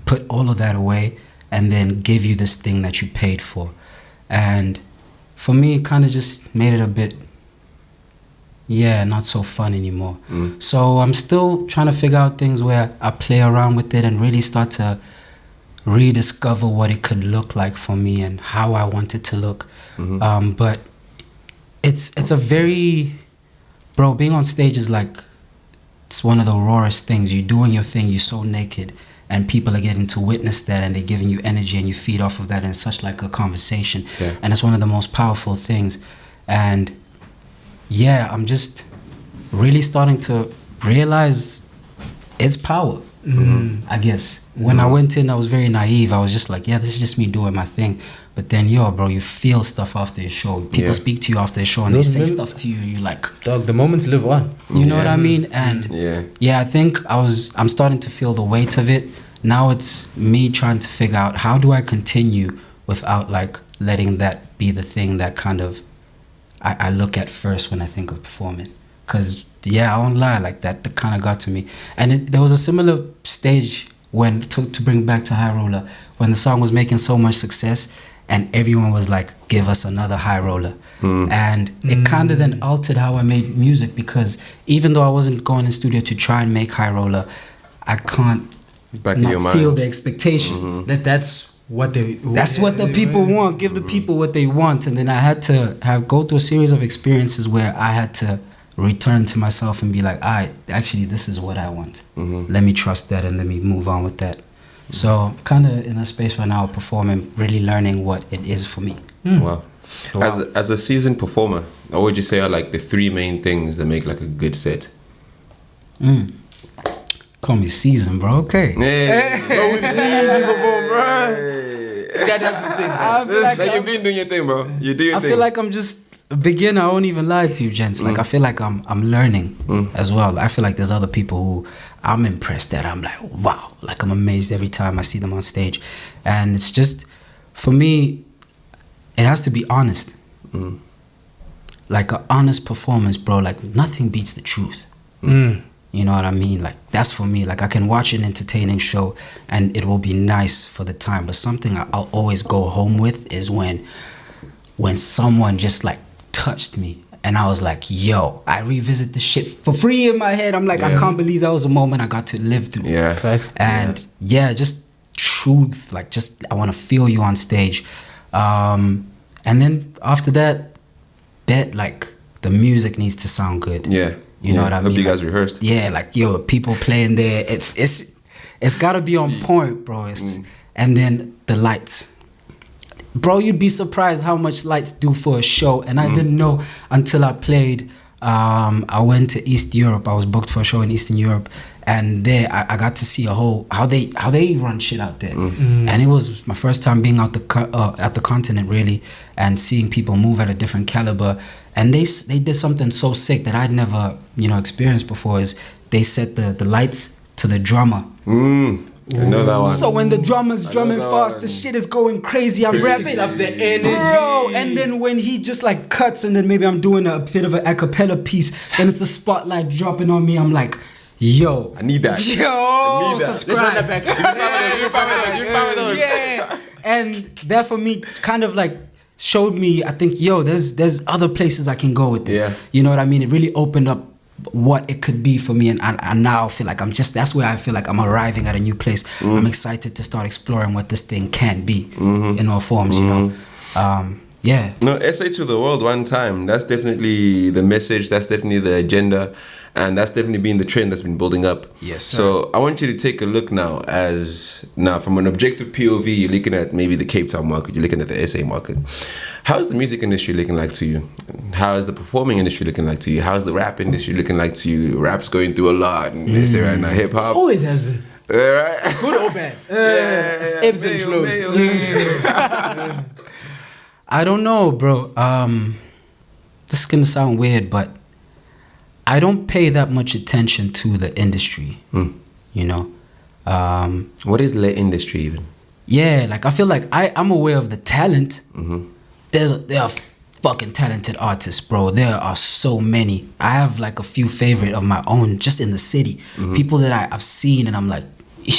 put all of that away and then give you this thing that you paid for. And for me, it kind of just made it a bit, not so fun anymore. So I'm still trying to figure out things where I play around with it and really start to rediscover what it could look like for me and how I want it to look. But it's a very, bro, being on stage is like, it's one of the rawest things. You're doing your thing, you're so naked, and people are getting to witness that, and they're giving you energy, and you feed off of that in such like a conversation. And it's one of the most powerful things. And I'm just really starting to realize its power. I guess when I went in, I was very naive. I was just like, this is just me doing my thing. But then, bro, you feel stuff after your show. People speak to you after a show and they say stuff to you, and you're like, dog, the moments live on. You know what I mean? And I think I'm starting to feel the weight of it. Now it's me trying to figure out how do I continue without like letting that be the thing that kind of I look at first when I think of performing. Because I won't lie, like that kind of got to me. And there was a similar stage when to bring back to High Roller, when the song was making so much success and everyone was like, give us another High Roller. And it kind of then altered how I made music, because even though I wasn't going in studio to try and make High Roller, I can't not feel the expectation that that's what the people want. Give the people what they want. And then I had to go through a series of experiences where I had to return to myself and be like, actually this is what I want. Let me trust that and let me move on with that. So kind of in a space right now, performing, really learning what it is for me. Wow. As a seasoned performer, what would you say are like the three main things that make like a good set? Call me seasoned, bro. Okay. Bro, we've seen you perform, bro. This guy does this thing. Like you've been doing your thing, bro. You do your thing. I feel like I'm just a beginner. I won't even lie to you, gents. Like I feel like I'm learning as well. I feel like there's other people who I'm impressed that I'm like, wow, like I'm amazed every time I see them on stage. And it's just, for me, it has to be honest. Like an honest performance, bro. Like nothing beats the truth. You know what I mean? Like that's for me. Like I can watch an entertaining show and it will be nice for the time, but something I'll always go home with is when someone just like touched me and I was like, yo, I revisit the shit for free in my head. I'm like, I can't believe that was a moment I got to live through. And just truth, like just I want to feel you on stage. And then after that, like the music needs to sound good. Yeah. You know what I mean? Hope you guys rehearsed. Yeah, like yo, people playing there. It's gotta be on point, bro. And then the lights. Bro, you'd be surprised how much lights do for a show. And I didn't know until I played. I went to East Europe. I was booked for a show in Eastern Europe, and there I got to see how they run shit out there. And it was my first time being at the continent, really, and seeing people move at a different caliber. And they did something so sick that I'd never experienced before. Is they set the lights to the drummer. I know that one. So when the drummer's drumming fast, the shit is going crazy. I'm rapping up the energy, bro. And then when he just like cuts, and then maybe I'm doing a bit of an a cappella piece, and it's the spotlight dropping on me. I'm like, yo, I need that. Yo, I need that. subscribe. Yeah. Yeah. And that for me kind of like showed me, I think, yo, there's other places I can go with this. Yeah. You know what I mean? It really opened up what it could be for me, and I now feel like that's where I feel like I'm arriving at a new place. I'm excited to start exploring what this thing can be in all forms, yeah. No, SA to the world one time. That's definitely the message. That's definitely the agenda. And that's definitely been the trend that's been building up. Yes, sir. So I want you to take a look now from an objective POV, you're looking at maybe the Cape Town market, you're looking at the SA market. How's the music industry looking like to you? How is the performing industry looking like to you? How's the rap industry looking like to you? Rap's going through a lot. And they say right now, hip hop. Always has been. Right? Good or bad? Ebbs and flows. I don't know, bro. This is gonna sound weird, but I don't pay that much attention to the industry. What is the industry even? Yeah, like I feel like I'm aware of the talent. There are fucking talented artists, bro. There are so many. I have like a few favorite of my own just in the city. People that I've seen and I'm like,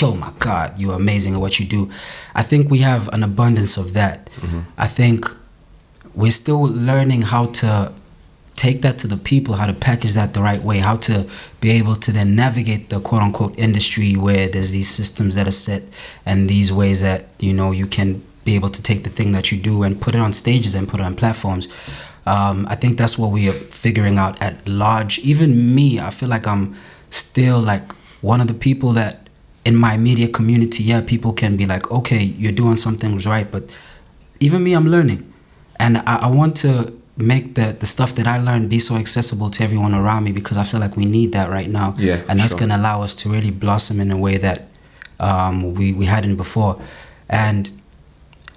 oh my God, you're amazing at what you do. I think we have an abundance of that. I think we're still learning how to take that to the people, how to package that the right way, how to be able to then navigate the quote unquote industry where there's these systems that are set and these ways that, you can be able to take the thing that you do and put it on stages and put it on platforms. I think that's what we are figuring out at large. Even me, I feel like I'm still like one of the people that in my immediate community, yeah, people can be like, okay, you're doing something right. But even me, I'm learning. And I want to make the stuff that I learned be so accessible to everyone around me, because I feel like we need that right now. Yeah, and that's sure. going to allow us to really blossom in a way that we hadn't before. And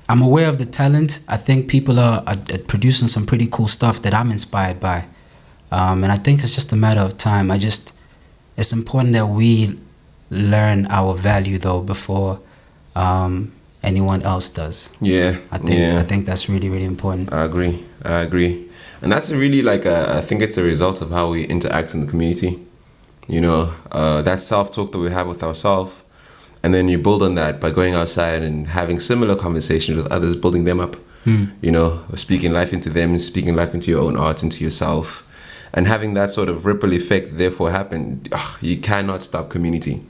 I'm aware of the talent. I think people are producing some pretty cool stuff that I'm inspired by. And I think it's just a matter of time. It's important that we learn our value though before anyone else does. Yeah. I think that's really, really important. I agree. And that's really I think it's a result of how we interact in the community. That self-talk that we have with ourselves. And then you build on that by going outside and having similar conversations with others, building them up. Speaking life into them, speaking life into your own art, into yourself. And having that sort of ripple effect therefore happen. You cannot stop community.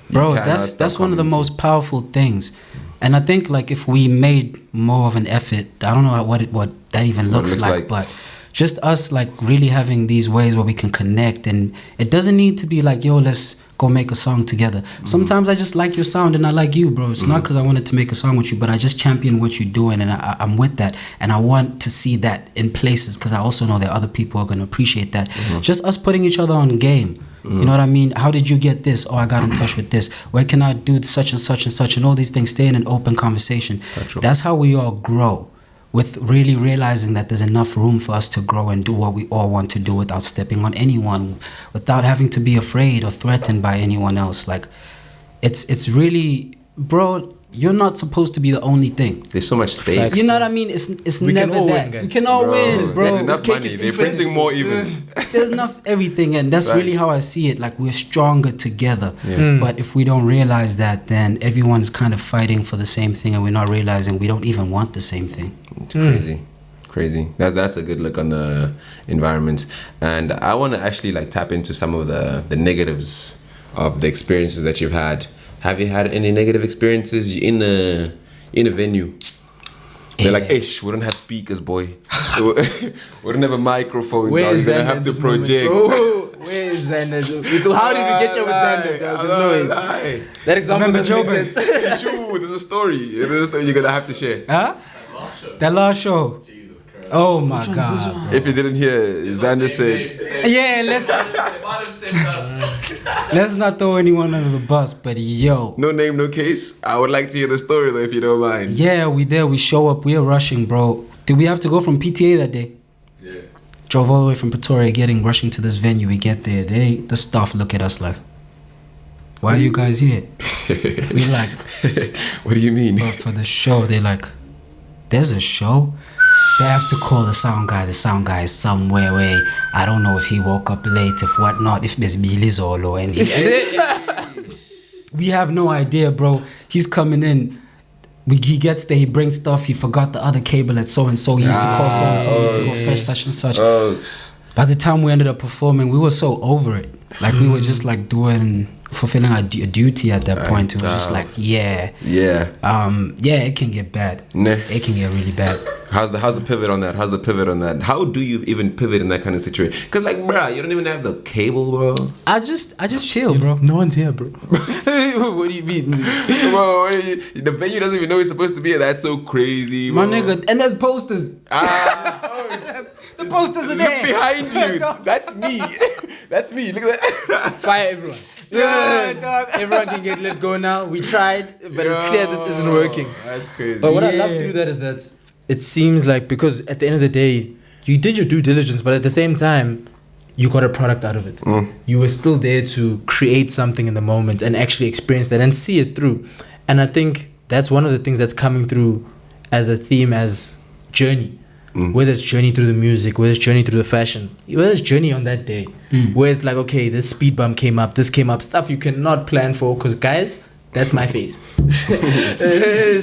Bro, that's one of the most powerful things. And I think if we made more of an effort, I don't know what that even looks like, but just us really having these ways where we can connect, and it doesn't need to be yo, let's go make a song together. Sometimes I just like your sound and I like you, bro. It's not because I wanted to make a song with you, but I just champion what you're doing, and I'm with that, and I want to see that in places because I also know that other people are going to appreciate that. Just us putting each other on game. You know what I mean? How did you get this? Oh, I got in touch with this. Where can I do such and such and such? And all these things, stay in an open conversation. That's how we all grow, with really realizing that there's enough room for us to grow and do what we all want to do without stepping on anyone, without having to be afraid or threatened by anyone else. It's really, bro, you're not supposed to be the only thing. There's so much space. You know what I mean? It's We never can all that. win, guys. We can all win, bro. There's enough money. They're printing more even. There's enough everything, and that's really how I see it. We're stronger together. But if we don't realize that, then everyone's kind of fighting for the same thing, and we're not realizing we don't even want the same thing. It's crazy. That's a good look on the environment. And I want to actually tap into some of the negatives of the experiences that you've had. Have you had any negative experiences in a venue? They're like, ish, we don't have speakers, boy. We don't have a microphone, dog. You're gonna have to project. Where is Xander? How did we get you with Xander, dog? There's no ways. That example doesn't make sense. Sure, there's a story. You're gonna have to share. Huh? That last show. Jesus Christ. Oh my God. If you didn't hear, Xander said, Yeah, let's not throw anyone under the bus, but yo. no name, no case. I would like to hear the story though, if you don't mind. Yeah, we show up, we're rushing, bro. Did we have to go from PTA that day? Yeah. Drove all the way from Pretoria, rushing to this venue. We get there, the staff look at us like, why are you guys here? We like, what do you mean? for the show. They like, there's a show? They have to call the sound guy. The sound guy is somewhere where I don't know if he woke up late, if whatnot, if there's Billy Zolo, and we have no idea, bro. He's coming in. He gets there, he brings stuff. He forgot the other cable at so and so. He used to call so and so. He used to go fetch such and such. By the time we ended up performing, we were so over it. Like we were just like fulfilling our duty at that point. It was just like, yeah, it can get bad. It can get really bad. How's the pivot on that? How do you even pivot in that kind of situation? Because like, bruh, you don't even have the cable, bro. I just chill, bro. No one's here, bro. What do you mean? Bro, the venue doesn't even know he's supposed to be here. That's so crazy, bro. My nigga, and there's posters. The posters are there. Look behind you. That's me. That's me. Look at that. Fire everyone. Yeah, everyone can get let go now. We tried, but it's clear this isn't working. That's crazy. But what I love through that is that it seems like, because at the end of the day, you did your due diligence, but at the same time, you got a product out of it. You were still there to create something in the moment and actually experience that and see it through. And I think that's one of the things that's coming through as a theme, as journey. Whether it's journey through the music, whether it's journey through the fashion, whether it's journey on that day, where it's like, okay, this speed bump came up, this came up, stuff you cannot plan for, because guys, that's my face.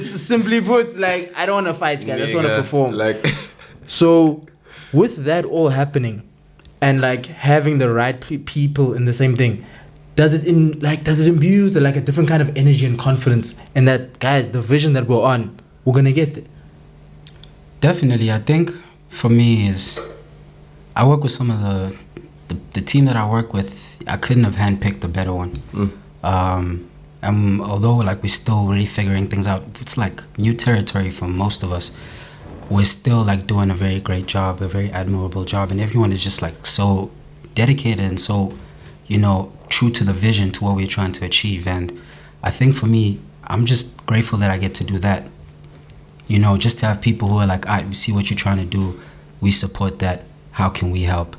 Simply put, like, I don't want to fight, guys, I just want to perform. Like, so with that all happening and like having the right people in the same thing, does it imbue like a different kind of energy and confidence in that, guys, the vision that we're on, we're gonna get there? Definitely. I think for me is I work with some of the team that I work with. I couldn't have handpicked a better one. And although like we're still really figuring things out, it's like new territory for most of us. We're still like doing a very great job, a very admirable job, and everyone is just like so dedicated and so, true to the vision, to what we're trying to achieve. And I think for me, I'm just grateful that I get to do that. Just to have people who are like, we see what you're trying to do, we support that, how can we help?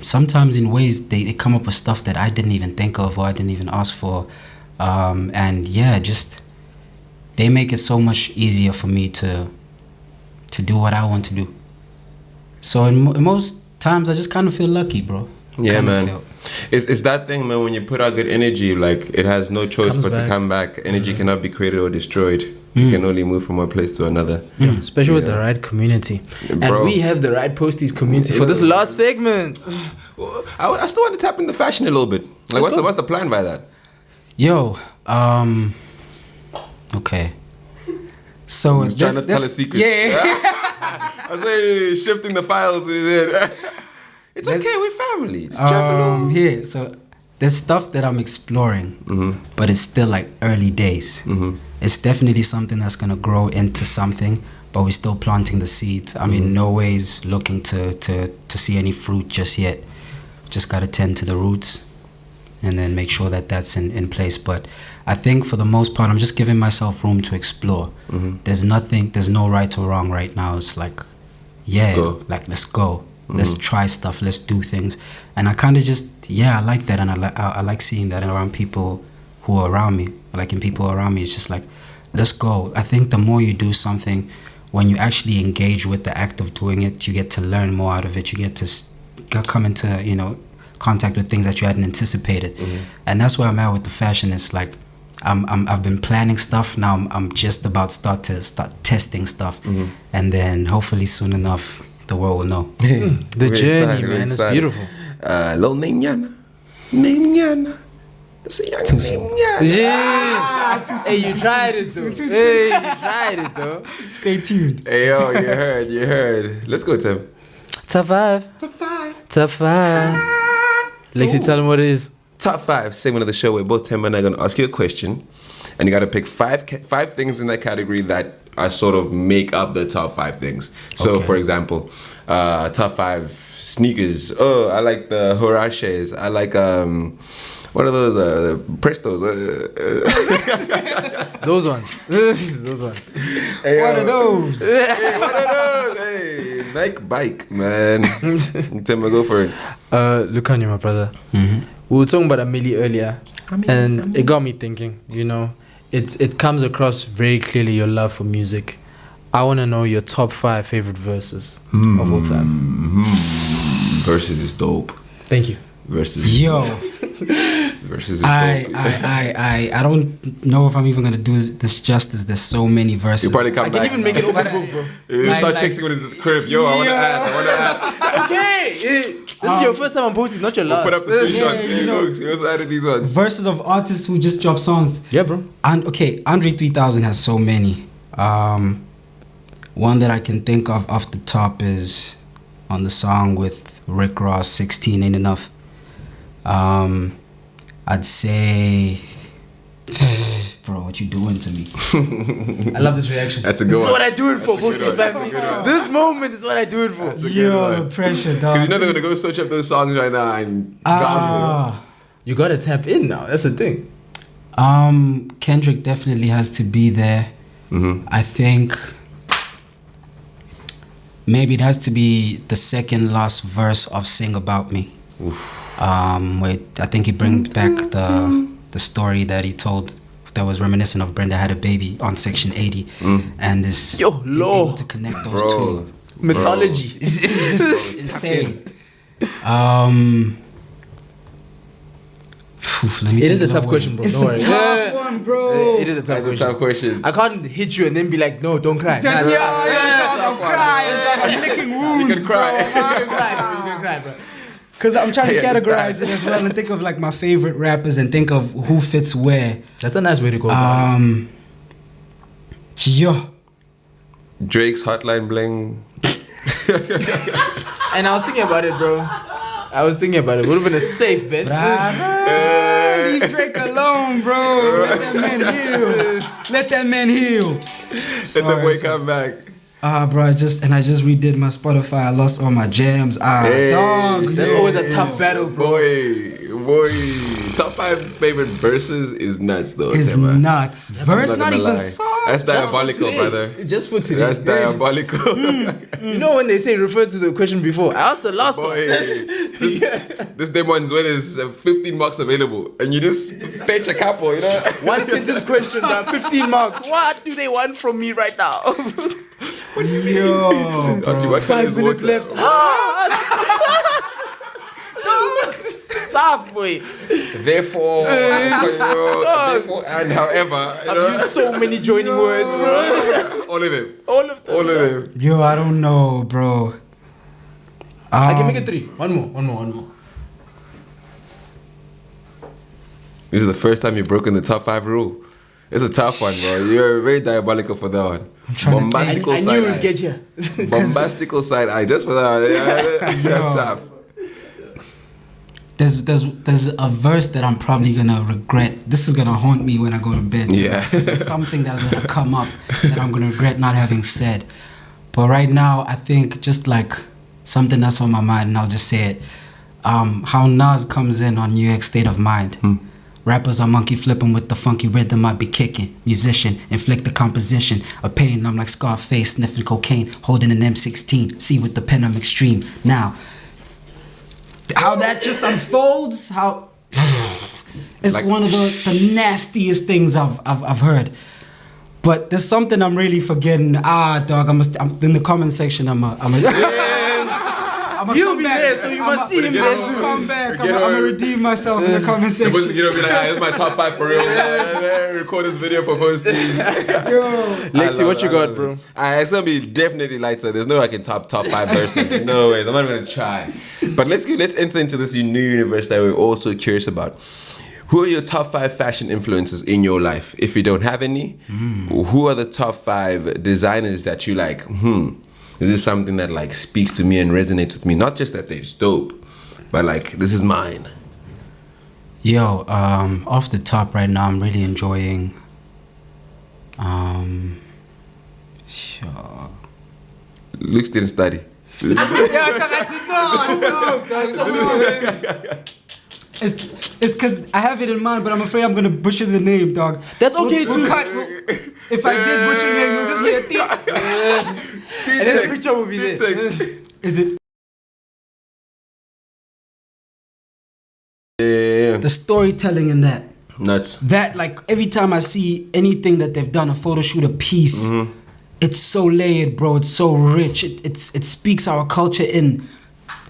Sometimes in ways they come up with stuff that I didn't even think of or I didn't even ask for. And yeah, just they make it so much easier for me to do what I want to do. So in most times I just kind of feel lucky, bro. Yeah, man. It's that thing, man, when you put out good energy, like it has no choice but to come back. Energy cannot be created or destroyed. You can only move from one place to another. Especially with the right community. Bro. And we have the right Posties community for this last segment. Well, I still want to tap into fashion a little bit. Like, what's the plan by that? Yo, okay. So He's trying to tell a secret. Yeah. I say shifting the files in his head. It's okay, we're family. Just drive along. Yeah, so there's stuff that I'm exploring, but it's still like early days. It's definitely something that's gonna grow into something, but we're still planting the seeds. I'm in no ways looking to see any fruit just yet. Just gotta tend to the roots and then make sure that that's in place. But I think for the most part, I'm just giving myself room to explore. There's no right or wrong right now. It's like, like let's go. Let's try stuff. Let's do things. And I kind of just, I like that. And I like seeing that around people who are around me. Like in people around me, it's just like, let's go. I think the more you do something, when you actually engage with the act of doing it, you get to learn more out of it. You get to come into, contact with things that you hadn't anticipated. And that's where I'm at with the fashion. It's like, I've been planning stuff. Now I'm just about start testing stuff. And then hopefully soon enough, the world will know. The journey, man, it's beautiful. Little Niñana. Yeah. Hey, you tried it though. Hey, you tried it though. Stay tuned. Hey yo, you heard. Let's go, Tim. Top 5. Top 5. Lexi, tell them what it is. Top 5 segment of the show where both Tim and I are gonna ask you a question, and you gotta pick five things in that category that are sort of make up the top 5 things. So, Okay. for example, top 5 sneakers. Oh, I like the Horashes. I like what are those? Prestos. Those ones. Those ones. Hey, What are those? Hey, what are those? Hey, Nike bike, man. Tim, go for it. Luukhanyo, my brother. We were talking about Amelie earlier, and it got me thinking. You know, it comes across very clearly your love for music. I want to know your top 5 favorite verses of all time. Versus is dope. Thank you. Versus. Yo, Versus is I dope. don't know if I'm even gonna do this justice. There's so many verses. You probably come I back. can even make it open book, bro. You start texting with the crib. Yo, I want to add. Okay. This is your first time on Posties, not your last. Put up the screenshots. Yeah, Hey, look, you also added these ones. Verses of artists who just drop songs. Yeah, bro. And okay, Andre 3000 has so many. One that I can think of off the top is on the song with Rick Ross, 16 Ain't Enough. I'd say, bro, what you doing to me? I love this reaction. That's a good This is one. what I do it for, Posties one. family. This moment is what I do it for. That's a good Yo, one. pressure, Because dog. you know they're gonna go search up those songs right now and download. You gotta tap in now. That's the thing. Kendrick definitely has to be there. I think maybe it has to be the second last verse of Sing About Me. Where I think he brings back the story that he told that was reminiscent of Brenda Had a Baby on Section 80, and this Yo, being Lord. able to connect those Bro. two. Mythology. It's just insane. Let me It is a think tough of question, bro. It's Don't a worry. tough one, bro. It is a tough That's a tough question. question. I can't hit you and then be like, no, don't cry. Nah, Yeah, it's I'm crying. I'm licking wounds. You can cry. You can cry, bro. You can cry, bro. Because I'm trying to I understand. categorize it as well and think of like my favorite rappers and think of who fits where. That's a nice way to go about it. Yeah. Drake's Hotline Bling. And I was thinking about it, bro. Would have been a safe bet. Leave Drake alone, bro. Let that man heal. Let that man heal. Let the boy come back. Bro, I just redid my Spotify. I lost all my jams. Hey, Dog. That's always a tough battle, bro. Boy. Top 5 favorite verses is nuts, though. It's Tema. nuts. Verse, I'm not gonna even lie. song. That's diabolical, brother. Just for today. That's diabolical. You know when they say refer to the question before? I asked the last Boy, one. this demon's when there's 15 marks available, and you just fetch a couple, you know? One sentence question, 15 marks. What do they want from me right now? Yo. Ask you what color 5 is minutes water? left. Stop, boy. Therefore, and however, you I've know? used so many joining words, bro. all of them. All of them. All of them. Yo, I don't know, bro. I can make it 3. One more. This is the first time you've broken the top 5 rule. It's a tough one, bro. You're very diabolical for that one. trying to I Bombastical knew side we'd eye. get you. Bombastical side eye. Just for that. That's tough. There's a verse that I'm probably gonna regret. This is gonna haunt me when I go to bed. Yeah. There's something that's gonna come up that I'm gonna regret not having said. But right now, I think just like something that's on my mind, and I'll just say it. How Nas comes in on New York State of Mind. Rappers are monkey flipping with the funky rhythm I be kicking. Musician, inflict the composition of pain. I'm like Scarface, sniffing cocaine, holding an M16. See with the pen I'm extreme. Now, how that just unfolds, how it's Like- one of the nastiest things I've heard. But there's something I'm really forgetting. Dog, I'm in the comment section. You'll be there, so you must see him there too. Come back. I'm gonna redeem myself in the comment You section. know, be like, this is my top 5 for real. Record this video for Posties. Lexi, what you got, bro? It's gonna be definitely lighter. There's no way I can top 5 verses. No way. I'm not gonna try. But let's enter into this new universe that we're also curious about. Who are your top 5 fashion influences in your life? If you don't have any, who are the top 5 designers that you like? This is something that like speaks to me and resonates with me. Not just that they're dope, but like this is mine. Yo, off the top right now, I'm really enjoying. Sure. Luke's didn't study. It's because I have it in mind, but I'm afraid I'm gonna butcher the name, dog. That's okay too. If I did butcher the name, you'll just hear thief. And this picture will be there. Is it Yeah. the storytelling in that? Nuts. That like every time I see anything that they've done, a photo shoot, a piece, it's so layered, bro. It's so rich. It speaks our culture in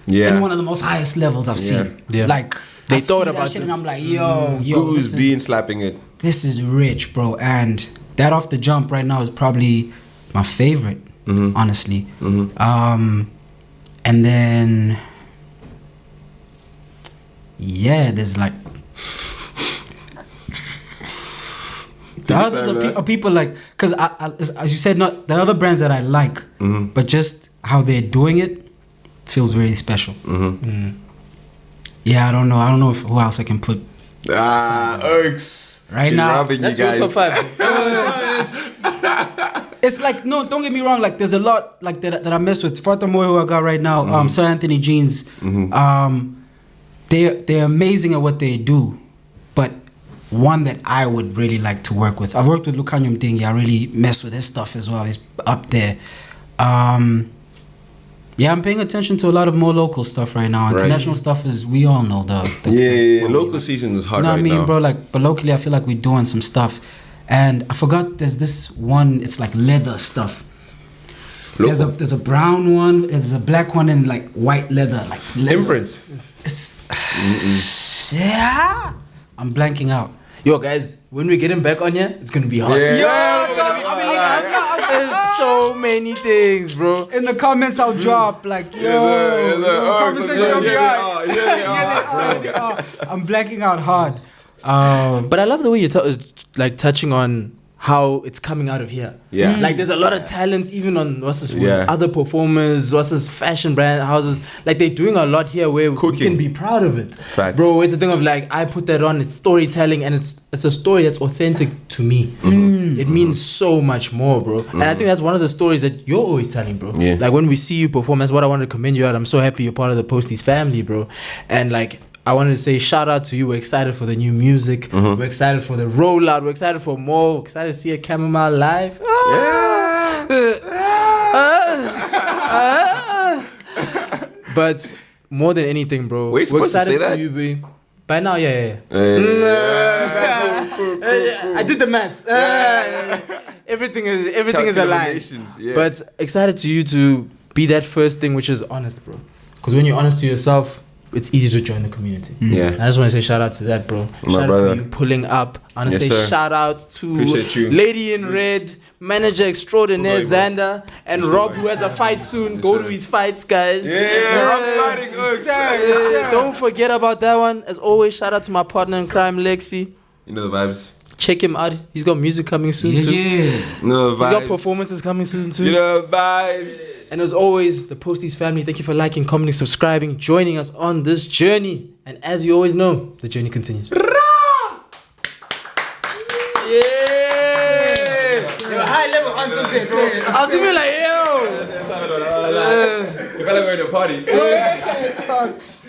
one of the most highest levels I've seen. Yeah. Like They I thought see about that shit this. and I'm like, yo, Who's being slapping it? this is rich, bro. And that off the jump right now is probably my favorite, honestly. And then there's like thousands of people like, because as you said, not the other brands that I like, but just how they're doing it feels really special. Yeah, I don't know if who else I can put Irks. right He's now. robbing you That's your guys. top 5. It's like, no, don't get me wrong. Like, there's a lot like that I mess with. Furthermore, who I got right now, Sir Anthony Jeans. They're amazing at what they do, but one that I would really like to work with. I've worked with Luukhanyo thing. I really mess with his stuff as well. He's up there. I'm paying attention to a lot of more local stuff right now. International stuff is, we all know the Local season is hard you know right what I mean, now. bro? Like, but locally, I feel like we're doing some stuff. And I forgot there's this one. It's like leather stuff. Local. There's a brown one. There's a black one and like white leather, like leather. Imprint. Yeah, I'm blanking out. Yo, guys, when we get him back on here, it's gonna be hot. Yeah. There's so many things, bro. In the comments, I'll drop like, conversation will be hard. I'm blanking out hard. But I love the way you like touching on how it's coming out of here. Yeah. Like there's a lot of talent even on what's this Yeah. other performers, what's this fashion brand houses. Like they're doing a lot here where we Cooking. can be proud of it. Facts. Bro, it's a thing of like I put that on, it's storytelling and it's a story that's authentic to me. It means so much more, bro. And I think that's one of the stories that you're always telling, bro. Yeah. Like when we see you perform, that's what I wanted to commend you out. I'm so happy you're part of the Posties family, bro. And like I wanted to say shout out to you. We're excited for the new music. We're excited for the rollout. We're excited for more. We're excited to see a Chamomile live. But more than anything, bro, Were you supposed to say that? you, bro. By now, yeah. Cool. I did the maths. Everything is aligned. Calculations, yeah. But excited to you to be that first thing, which is honest, bro. Because when you're honest to yourself, it's easy to join the community. Yeah. And I just want to say shout out to that, bro. My Shout out brother. for you pulling up. I want to Yes, say sir. shout out to Appreciate you. Lady in Red, manager extraordinaire Xander, and Rob, who has a fight soon. Go to his fights, guys. Rob's fighting Irks. Don't forget about that one. As always, shout out to my partner in crime, Lexi. You know the vibes. Check him out. He's got music coming soon too. You know the vibes. He's got performances coming soon too. You know the vibes. And as always, the Posties family, thank you for liking, commenting, subscribing, joining us on this journey. And as you always know, the journey continues. Yeah! Yo, high level answers there, bro. I was even like, yo. You gotta go to the party.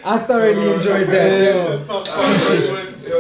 I thoroughly enjoyed that. Yo,